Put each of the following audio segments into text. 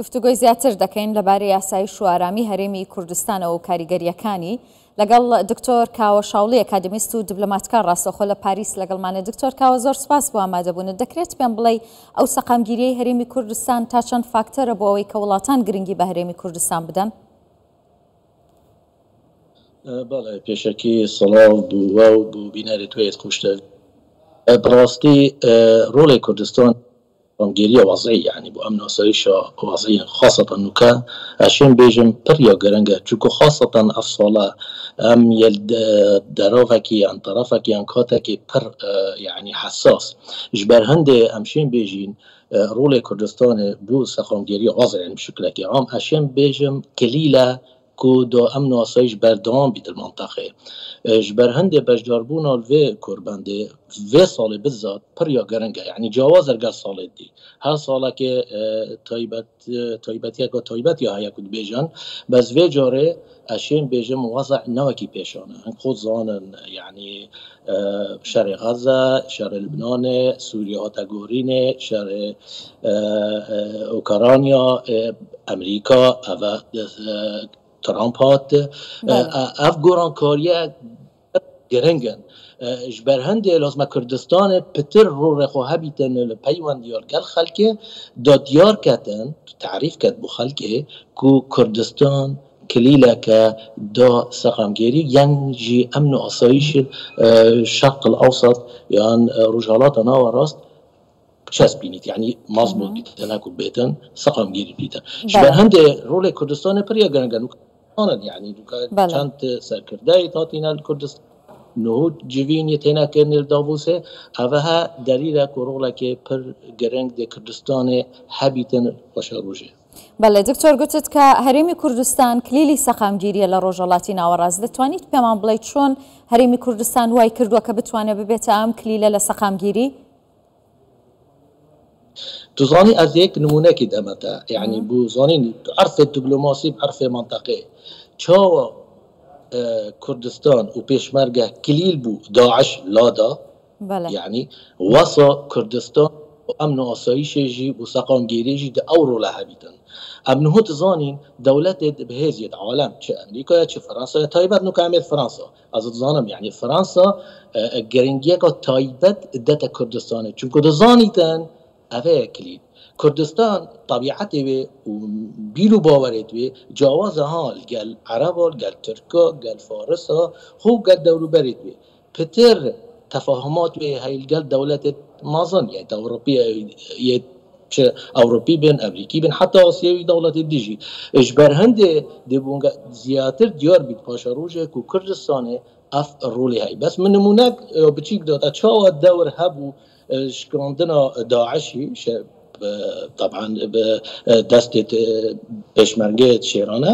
گفتوگۆی زیاتر دەکەین لەبارەی یاسایش و ئارامی هەرێمی کوردستانەوە و کاریگەریەکانی لەگەڵ دکتۆر کاوە شاوڵی ئەکادمیست و دیپلۆماتکار ڕاستەوخۆ لە پاریس لەگەڵمانە. دکتۆر کاوە زۆر سپاس بۆ ئامادەبوونت. دەکرێت پێم بڵێ ئەو سەقامگیریەی هەرێمی کوردستان تا چەند فاکتەرە بۆ ئەوەی کە وڵاتان گرنگی بە هەرێمی کوردستان بدەن؟ بەڵێ پێشەکی سڵاو بووە و بوو بینەری توێت خوشتە بڕاستی ڕۆڵی کوردستان گیریە وەزعی یعنی بۆ ئەم ناسایشە وەزعی خاصەتەن نوکە ئەشێن بێژم پڕیا گەرەنگە چونکە خاصەتەن ئەف ساڵە ئەم دەرافێکی یان تەرەفێکی یان کاتێکی پڕ یعنی حساس ji ber هەندێ ئەمشێن بێژین ڕۆڵی کوردستانê بۆ سەقامگیریە وەزعی بشکلێکی عام ئەشێن بێژم کلیلە کو دا ئەم ناسایش بەردەوام بیت المنطقه ji ber هەندێ بەشداربوونا vê کوردبەندê vê salê bizat piriya gereng e yani cawaz er gel salê dî her salekê taybetiyek taybet ya heye ku dibêjin bez vê carê eşên bêjim wezeع newekî pêşane em xwe zanin yani şerê Gaza, şerê Libnanê, Sûriye hate gorînê, şerê Ukrayna, Amerîka ev Trump hat ev gorankariye gerengin ji ber hindê lazim Kurdistanê pitir rûrê xwe hebîtin li peywendiyar gel xelkê da diyar ketin tarîf ket bû xelkê ku Kurdistan kilîleke da seqamgerî yan jî emn û asayişê Şerqil Ewsat yan Rojhilatê Nava Rast çespînît yani mazbût bîtin ku bêtin seqamgerî bîtin ji ber hindê rolê Kurdistanê piriya gereng e yani çend serkirdeyê hatîne li Kurdistan نهود جوینی تینا کردن داووسه اوها دلیل کورولک پر گرنگ د کردستان حبیتن باشروجه. بله دکتۆر گوتت کە هەرێمی کوردستان کلیلی سەقامگیریە لە ڕۆژهەڵاتی ناوەڕاست. دەتوانیت پێمان بڵێیت چۆن هەرێمی کوردستان وای کردووە کە بتوانێت ببێتە ئەم کلیلە لە سەقامگیری؟ تزانی از یک نمونەکی دەمەتە یعنی بۆ زانین عرف دیپلۆماسی عرف منطقه چاوە كردستان و پێشمەرگە کلیل بوو داعش لادا يعني وصا كردستان و امن و آسایشی و سەقامگیریژی د ئەوڕۆ لە هەبیتن ئەم نهۆ تزانین دەولەتێ بەهێزیەت عالم چه ئەمریکا چه فرانسا تایبەت نوکامێت فرانسا از دزانم يعني فرانسا گەرنگیەکە تایبەت دەتە کوردستانê چونکە دزانیتن ئەvەیە کلیل كردستان طبيعته وبيلو باورته جوازها قال عربا قال تركا قال فارسا هو قال دولو بريته بتر تفاهمات هاي قال دولة مازن يعني أوروبية أوروبي بين أمريكي بين حتى آسيوي دولة الديجي إجبار هندي دبونغ زياتر ديار بيت باشروجه كو كردستان أف رولي هاي بس من نمونك بتشيك دوت أشوا الدور هبو شكرندنا داعشي طبعا دست پێشمەرگەیە شێرانە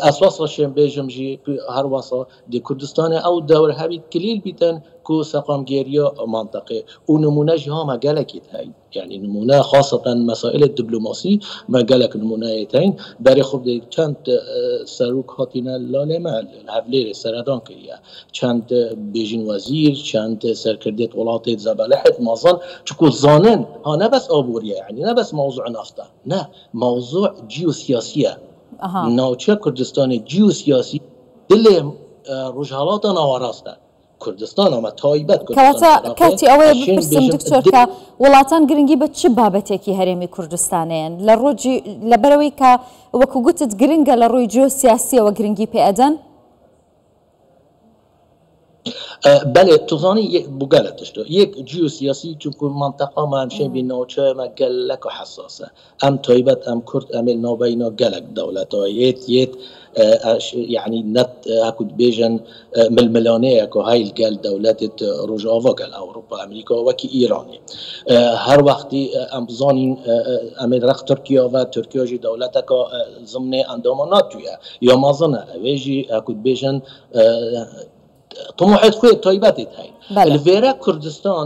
ئەساسا شێن بێژم ژی هەر وەسا دی کوردستانê ئەو دەور هەبیت کلیل بیتن کو سەقامگێریە منطقه و نمونەژی هەمە گەلێکیت هەی يعني نمونە خاصة مسائل الدبلوماسي ما قالك نمونەیەتین بەری خۆ چەند سەرۆک هاتینە لالێمە هەولێرê سەردان کردیە چەند بێژین وەزیر چەند سەرکردێت وڵاتێت زەبەلەحت مازن چونکە زانن ها نه بس ئابووریە يعني نه بس موضوع نفته نه موضوع جیوسیاسیە ناوچە کوردستانی جیوسیاسی دلێ ڕۆژهەڵاتە ناوەڕاستە كردستان اما تایبەت کەواتە کاتی ئەوەیە بپرسم دکتۆر کە وڵاتان گرنگی بە چ بابەتێکی هەرێمی کوردستانیان لە ڕۆژی لەبەرەوەی کە وەکو گوتت گرنگە لە ڕووی جیۆسیاسیەوە گرنگی پێئەدەن؟ بله تزانی بقالة تشتو يك جيوسياسي چونكو منطقة ما همشين بيناوچه ما قلق حساسة ام تايبت ام كرد امل نابينا قلق دولتا يت يعني نت اكو بيجن ململانه اكو هاي القال دولات روجافا قال اوروبا امريكا وكي ايراني هر وقتي ام زانين امل رخ تركيا و تركيا جي دولتك ضمن اندامانات يا مازنه ويجي اكو بيجن طموحات خوی تایبەتێت هەین لەوێرە کوردستان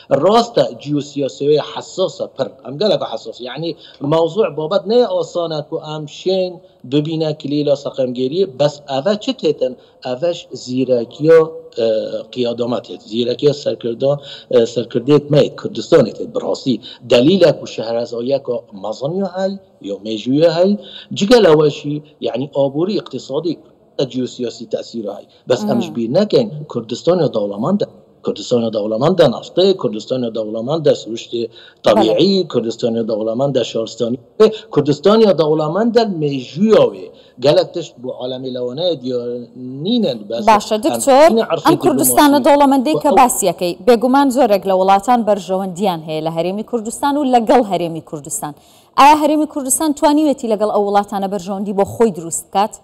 راست جیوسیاسی حساس پر ام گله که حساس یعنی موضوع بابت نه آسانه که امشین ببینه کلیلا سقمگیری بس اوه چه تیتن اوش زیرکیا قیادامت زیرکیا سرکردیت مید کردستان تید براسی دلیل که شهرزایی که مزانیا های یا میجویا های جگل اوشی یعنی آبوری اقتصادی جیوسیاسی تأثیر های بس امش بیر نکن کردستان دولمانده کردستان دولمند نفته، کردستان دولمند رشد طبیعی، کردستان دولمند شارستانی، کردستان دولمند میجویاوی. گلکتش با عالم لوانه دیار نینن بس. باشه دکتر، ام کردستان دولمندی که بسیه کی بگومان زورگ لولاتان برجواندیان هی لهرمی کردستان و لگل هرمی کردستان. آیا هرمی کردستان توانیویتی لگل اولاتان برجواندی با خوی درست کات؟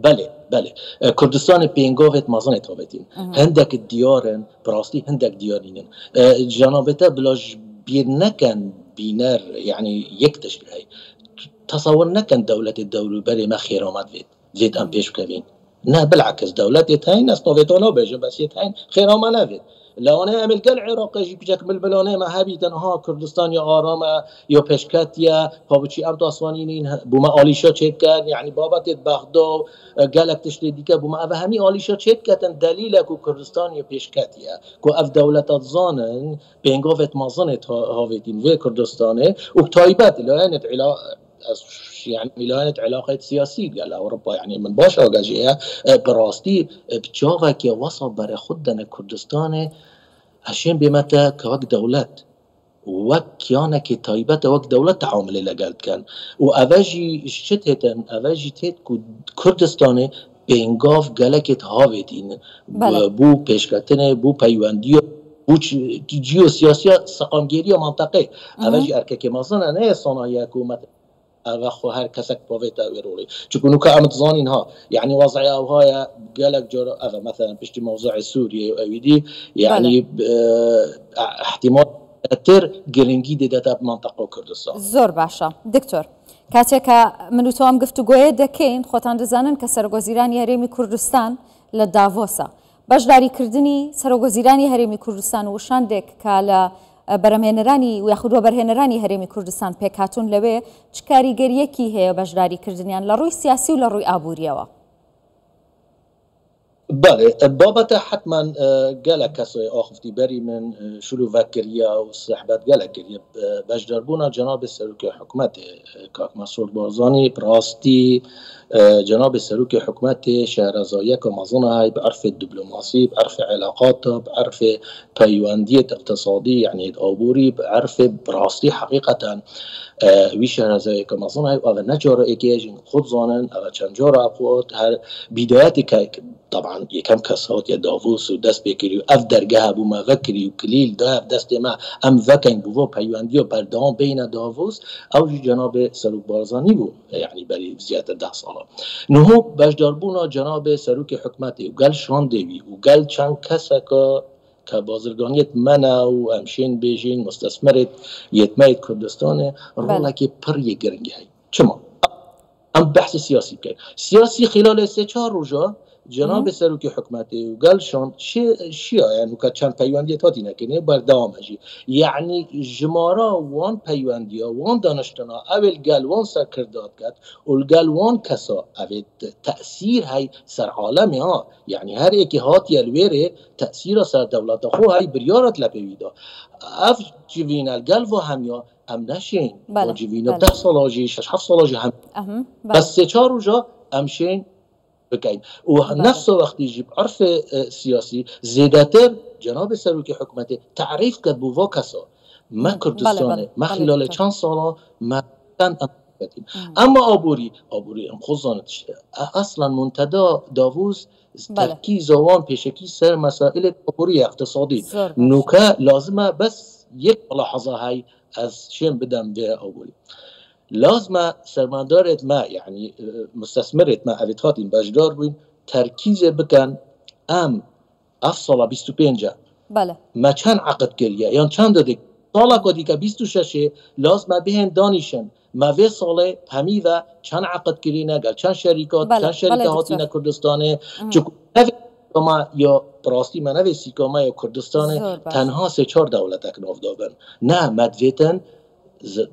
بله کردستان پینگوفت مازن تابتین هندک دیارن براستی هندک دیارینن جنابته بلاش بیر نکن بینر یعنی یک تشبیه تصور نکن دولت الدولة بري ما خير وما زيد ام بيش بكبين نه بالعكس دولت يتهين استوفيتونا بيجي بس يتهين خير وما نفيد لو انا اعمل قل عراق يجي بيجاك بالبلانه ما هبي تنها كردستان يا آرام يا بشكات يا بابتشي ام تواسوانين بوما آليشا تشيت كان يعني بابت بغداد قالك تشتي ديكا بوما افهمي آليشا تشيت كان دليل كو كردستان يا بشكات يا كو اف دولت الظانن بينغوفت مازنت هاويتين في كردستان وتايبات لانت يعني لانت علاقه سياسيه قال اوروبا يعني من باش اوجاجيه براستي بتشوفا كي وصل برا خدنا كردستان عشان بمتى كوك دولات وكيانا كي تايبات وك دولات تعامل لقال كان واواجي شتهتن اواجي تيت كردستان بينغاف قالك هاويدين بو بيشكاتنه بو بايوانديو بو جيو سياسيه سقامگيري منطقه اواجي اركك مازن نه صنايع حكومت و هر کسک باویت اویرولی چون که امت زانین ها یعنی وضعی اوهای گلک جور اغا مثلا پشت موضوع سوریه و اویدی یعنی احتمال تر گرنگی دیده منطقه کردستان زور باشا دکتور کاتێک من و تۆم گفتوگۆیە دەکەین خۆتان دەزانن کە سەرۆگۆزیرانی هەرێمی کوردستان لە داڤۆسە بەشداریکردنی سەرۆگۆزیرانی هەرێمی کوردستان و وشاندێک کە لە بەرهەمهێنەرانی و یاخود وەبەرهێنەرانی هەرێمی کوردستان پێکهاتوون لەوێ چ کاریگەریەکی هەیە بەشداریکردنیان لە ڕووی سیاسی و لە ڕووی ئابووریەوە؟ بله بابت حتما گلک کسای آخفتی بری من شروع وکریه و صحبت گلک گریه بجدربونا جناب سروک حکومت کاک مسعود بارزانی براستی جناب سروک حکومت شهرزایی که مازنه های بعرف دیپلماسی بعرف علاقات بعرف پیوندیت اقتصادی یعنی آبوری بعرف براستی حقیقتا وی شهرزایی که مازنه های و نجاره اگه خود زانن و چند جاره اقوات هر بدایتی که طبعا يكم كسات يا دافوس ودست بكري اف درجه ابو ما فكري وكليل ده دست ما ام فكين بو بيوانديو بردان بين دافوس او جناب سروك بارزاني بو يعني بري زياده 10 سال نهو بجداربونا جناب سروك حكمتي وقال شان ديوي وقال چند كسكا كبازرگانيت منا و امشين بيجين مستثمرت يتميت كردستان رولا كي پر يگرنگي هي چما ام بحث سياسي كان سياسي خلال 3-4 روزا جناب سروک حکمتی و گلشان شیا یعنی که چند پیوندی تاتی نکنه بردام هجی یعنی جمارا وان پیوندی وان دانشتنا اول گل وان سرکرداد کرد و گل وان کسا اول تأثیر های سر عالمی ها یعنی هر ایکی هات یلویره تأثیر سر دولت خو های بریارت لپیویدا اف جوین الگل و همیا ام نشین و جوین 10 سالاجی 6-7 سالاجی هم بس 3-4 روزا امشین بكين ونفس وقت يجيب عرف سياسي زيادتر جناب سروك حكومته تعريف كد بو كسا ما كردستان ما خلال چند سالا ما اما آبوری ام خزانت اصلا منتدى داووس تركيز وان پیشکی سر مسائل آبوری اقتصادی نوکه لازمه بس یک ملاحظه هاي از شين بدم به آبوری لازم سرمایه‌دارت ما يعني مستثمرت ما اویتاتین بجدار بوین ترکیز بکن ام افصلا 25 بله ما چند عقد کریه یا چند داده سالا کدی که 26 لازم بهن دانیشن ما وی ساله همی و چند عقد کرینه گل چند شرکات چند شرکات هاتینه کردستانه یا براستی منوی سیکاما یا کردستان تنها 3-4 دولت ناف دابن نه مدویتن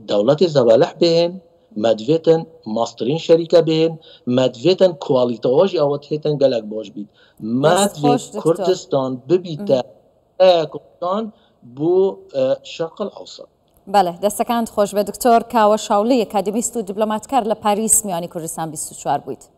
دولت زبالح بین مدویتن ماسترین شریکه بین مدویتن کوالیتاواج اوت هیتن گلک باش بید مدویت کردستان ببیده کردستان بو شرق الاوسط. بله دەستەکانت خۆش بە دکتۆر کاوە شاوڵی ئەکادمیست و دیبلۆماتکار لە پاریس میوانی کوردستان 24 بوویت.